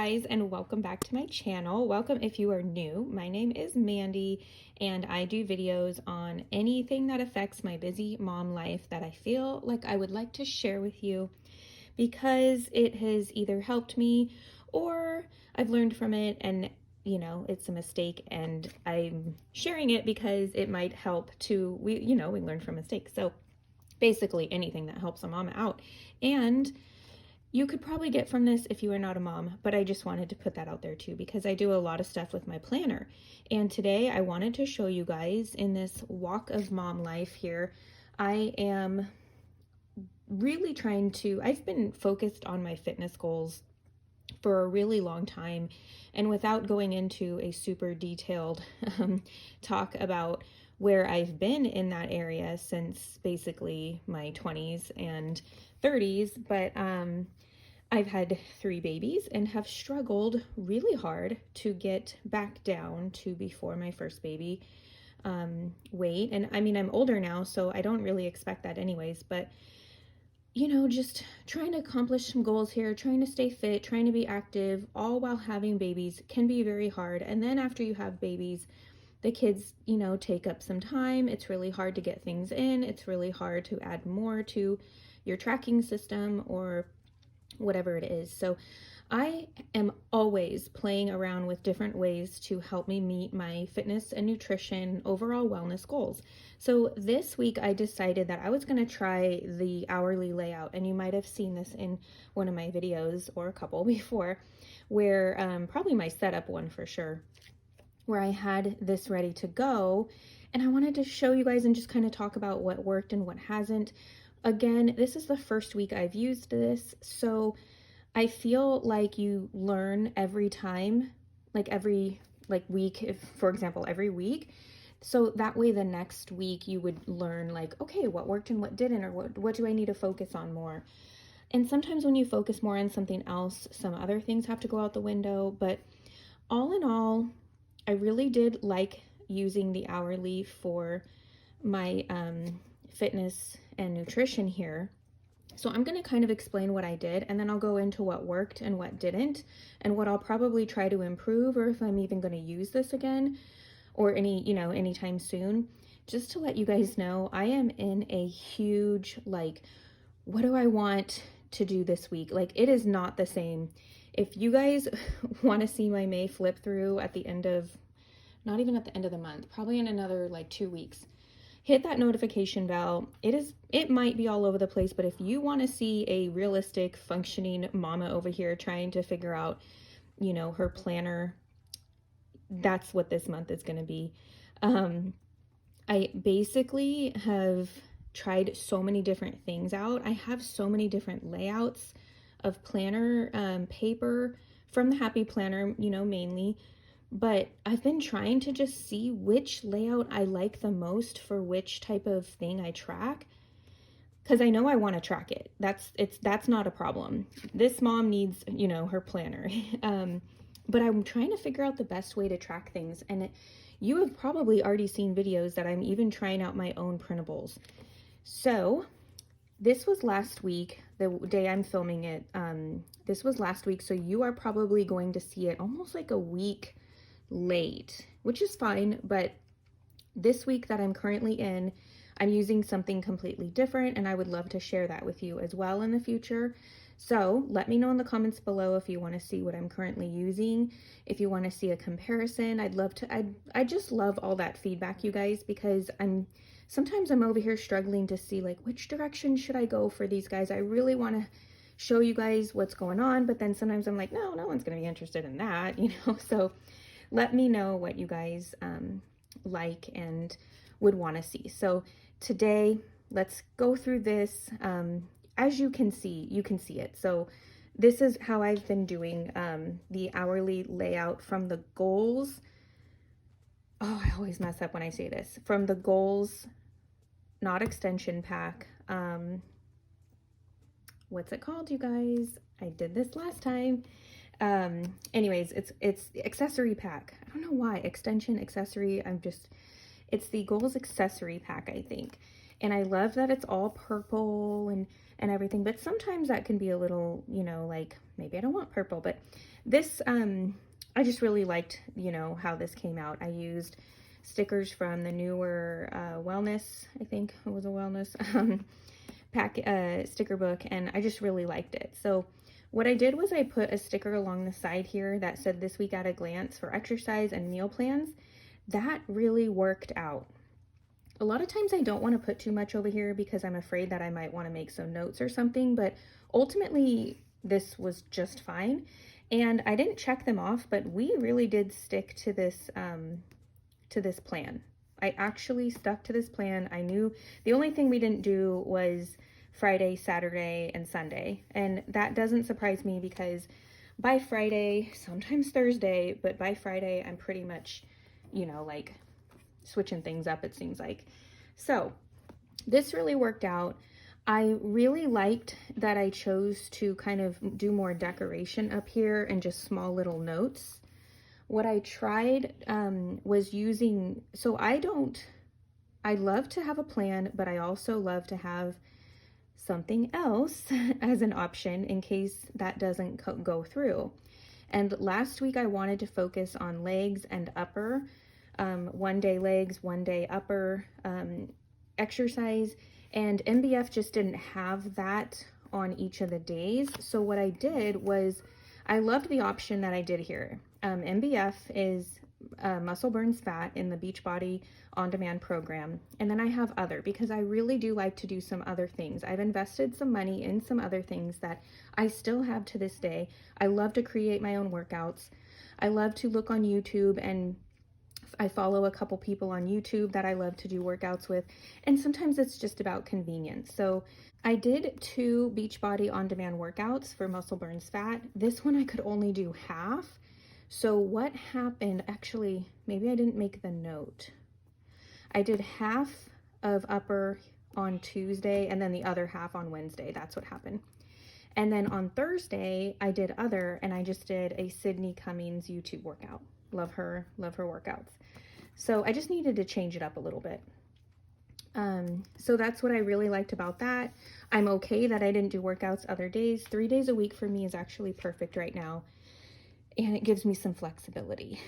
guys, and welcome back to my channel. Welcome if you are new. My name is Mandy, and I do videos on anything that affects my busy mom life that I feel like I would like to share with you because it has either helped me or I've learned from it, and it's a mistake, and I'm sharing it because it might help to we learn from mistakes. So basically anything that helps a mom out. And you could probably get from this if you are not a mom, but I just wanted to put that out there too because I do a lot of stuff with my planner. And today I wanted to show you guys in this walk of mom life here, I am really I've been focused on my fitness goals for a really long time. And without going into a super detailed talk about where I've been in that area since basically my 20s and 30s, but I've had 3 babies and have struggled really hard to get back down to before my first baby weight. And I mean, I'm older now, so I don't really expect that anyways, but just trying to accomplish some goals here, trying to stay fit, trying to be active, all while having babies can be very hard. And then after you have babies, the kids, take up some time. It's really hard to get things in. It's really hard to add more to your tracking system or whatever it is. So I am always playing around with different ways to help me meet my fitness and nutrition overall wellness goals. So this week I decided that I was going to try the hourly layout, and you might have seen this in one of my videos or a couple before, where probably my setup one for sure, where I had this ready to go, and I wanted to show you guys and just kind of talk about what worked and what hasn't. Again, this is the first week I've used this, so I feel like you learn every time, like every week, if for example, every week. So that way the next week you would learn like, okay, what worked and what didn't, or what do I need to focus on more? And sometimes when you focus more on something else, some other things have to go out the window. But all in all, I really did like using the hourly for my fitness and nutrition here. So I'm going to kind of explain what I did, and then I'll go into what worked and what didn't, and what I'll probably try to improve, or if I'm even going to use this again or anytime soon. Just to let you guys know, I am in a huge, what do I want to do this week? Like, it is not the same. If you guys want to see my May flip through at the end of, not even at the end of the month, probably in another 2 weeks, hit that notification bell. It might be all over the place, but if you want to see a realistic functioning mama over here trying to figure out, her planner, that's what this month is going to be. I basically have tried so many different things out. I have so many different layouts of planner paper from the Happy Planner, mainly. But I've been trying to just see which layout I like the most for which type of thing I track, because I know I want to track it. That's not a problem. This mom needs, her planner. But I'm trying to figure out the best way to track things. And you have probably already seen videos that I'm even trying out my own printables. So this was last week, the day I'm filming it. This was last week. So you are probably going to see it almost like a week late, which is fine. But this week that I'm currently in, I'm using something completely different, and I would love to share that with you as well in the future. So let me know in the comments below if you want to see what I'm currently using, if you want to see a comparison. I'd love to. I just love all that feedback, you guys, because sometimes I'm over here struggling to see which direction should I go for these guys. I really want to show you guys what's going on, but then sometimes I'm like, no one's going to be interested in that, So let me know what you guys like and would want to see. So today, let's go through this. As you can see it. So this is how I've been doing the hourly layout from the goals. Oh, I always mess up when I say this. From the goals, not extension pack. What's it called, you guys? I did this last time. Anyways, it's the accessory pack. I don't know why, extension, accessory, it's the goals accessory pack, I think. And I love that it's all purple and everything, but sometimes that can be a little, you know, like maybe I don't want purple, but this, I just really liked, you know, how this came out. I used stickers from the newer Wellness, I think it was a Wellness sticker book, and I just really liked it. So what I did was I put a sticker along the side here that said "This Week at a Glance" for exercise and meal plans. That really worked out. A lot of times I don't want to put too much over here because I'm afraid that I might want to make some notes or something, but ultimately this was just fine. And I didn't check them off, but we really did stick to this plan. I actually stuck to this plan. I knew the only thing we didn't do was Friday, Saturday, and Sunday. And that doesn't surprise me because by Friday, sometimes Thursday, but by Friday, I'm pretty much, you know, like switching things up, it seems like. So this really worked out. I really liked that I chose to kind of do more decoration up here and just small little notes. What I tried was using, so I love to have a plan, but I also love to have something else as an option in case that doesn't go through. And last week I wanted to focus on legs and upper, one day legs, one day upper exercise, and MBF just didn't have that on each of the days. So what I did was I loved the option that I did here. MBF is muscle burns fat in the Beachbody on-demand program. And then I have other, because I really do like to do some other things. I've invested some money in some other things that I still have to this day. I love to create my own workouts. I love to look on YouTube, and I follow a couple people on YouTube that I love to do workouts with. And sometimes it's just about convenience. So I did 2 Beachbody on-demand workouts for muscle burns fat. This one I could only do half. So what happened, actually, maybe I didn't make the note. I did half of upper on Tuesday and then the other half on Wednesday. That's what happened. And then on Thursday, I did other, and I just did a Sydney Cummings YouTube workout. Love her workouts. So I just needed to change it up a little bit. So that's what I really liked about that. I'm okay that I didn't do workouts other days. 3 days a week for me is actually perfect right now, and it gives me some flexibility.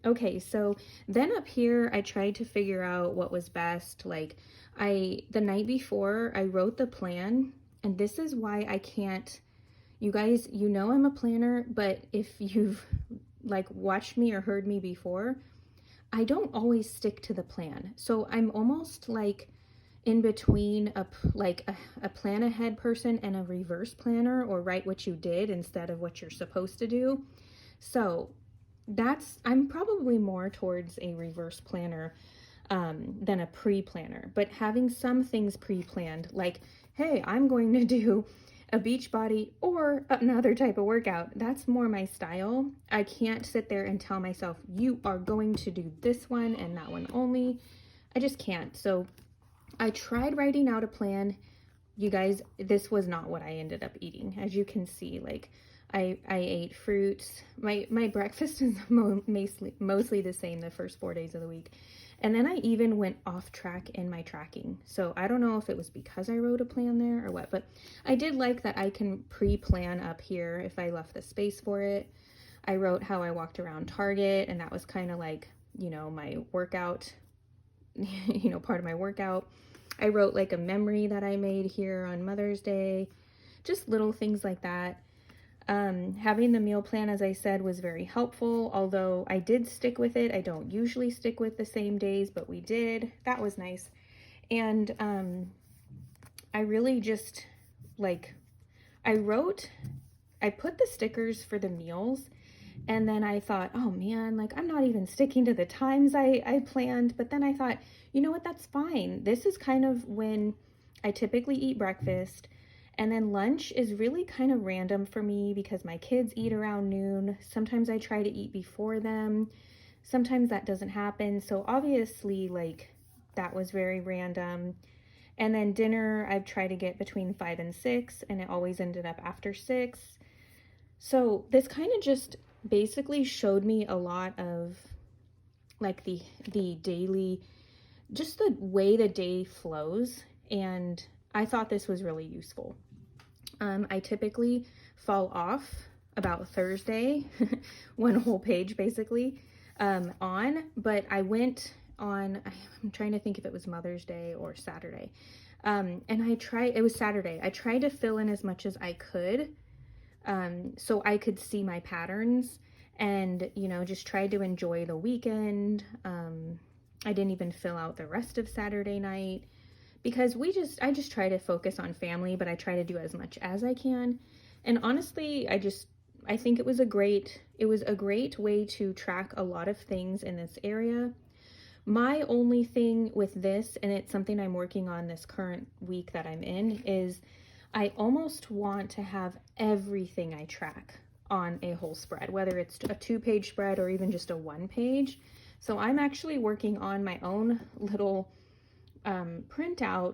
Okay, so then up here, I tried to figure out what was best. Like the night before, I wrote the plan, and this is why I can't, you guys, you know I'm a planner, but if you've like watched me or heard me before, I don't always stick to the plan. So I'm almost like in between a plan ahead person and a reverse planner, or write what you did instead of what you're supposed to do. So I'm probably more towards a reverse planner than a pre-planner, but having some things pre-planned, like, hey, I'm going to do a Beachbody or another type of workout. That's more my style. I can't sit there and tell myself, you are going to do this one and that one only. I just can't. So I tried writing out a plan. You guys, this was not what I ended up eating. As you can see, like I ate fruits. My breakfast is mostly the same the first 4 days of the week. And then I even went off track in my tracking. So I don't know if it was because I wrote a plan there or what, but I did like that I can pre-plan up here if I left the space for it. I wrote how I walked around Target, and that was kind of like, you know, my workout, you know, part of my workout. I wrote like a memory that I made here on Mother's Day, just little things like that. Having the meal plan, as I said, was very helpful, although I did stick with it. I don't usually stick with the same days, but we did. That was nice. And I really just, like, I put the stickers for the meals, and then I thought, oh man, like, I'm not even sticking to the times I planned. But then I thought, you know what, that's fine. This is kind of when I typically eat breakfast. And then lunch is really kind of random for me because my kids eat around noon. Sometimes I try to eat before them. Sometimes that doesn't happen. So obviously, like, that was very random. And then dinner, I've tried to get between 5 and 6, and it always ended up after 6. So this kind of just basically showed me a lot of like the daily just the way the day flows. And I thought this was really useful. I typically fall off about Thursday, one whole page basically, but I went on, I'm trying to think if it was Mother's Day or Saturday. And it was Saturday. I tried to fill in as much as I could, so I could see my patterns and, just tried to enjoy the weekend. I didn't even fill out the rest of Saturday night because I just try to focus on family, but I try to do as much as I can. And honestly, I think it was a great way to track a lot of things in this area. My only thing with this, and it's something I'm working on this current week that I'm in, is I almost want to have everything I track on a whole spread, whether it's a 2-page spread or even just a 1-page. So I'm actually working on my own little printout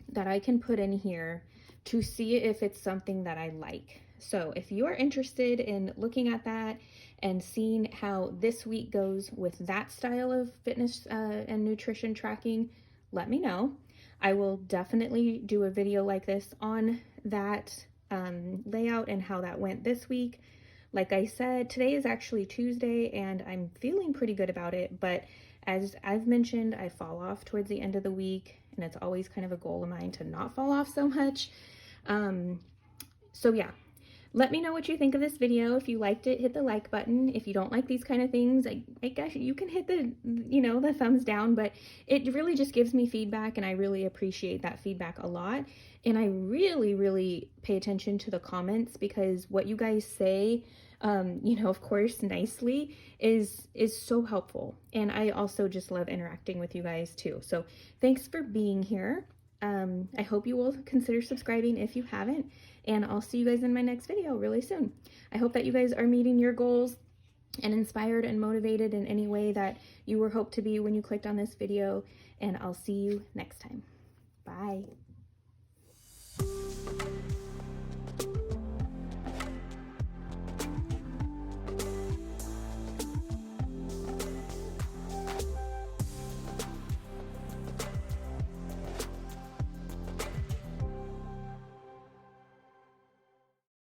that I can put in here to see if it's something that I like. So if you are interested in looking at that and seeing how this week goes with that style of fitness and nutrition tracking, let me know. I will definitely do a video like this on that layout and how that went this week. Like I said, today is actually Tuesday and I'm feeling pretty good about it, but as I've mentioned, I fall off towards the end of the week, and it's always kind of a goal of mine to not fall off so much. So yeah, let me know what you think of this video. If you liked it, hit the like button. If you don't like these kind of things, I guess you can hit the, the thumbs down, but it really just gives me feedback, and I really appreciate that feedback a lot. And I really, really pay attention to the comments, because what you guys say, of course, nicely, is so helpful. And I also just love interacting with you guys too. So thanks for being here. I hope you will consider subscribing if you haven't, and I'll see you guys in my next video really soon. I hope that you guys are meeting your goals and inspired and motivated in any way that you were hoped to be when you clicked on this video, and I'll see you next time. Bye.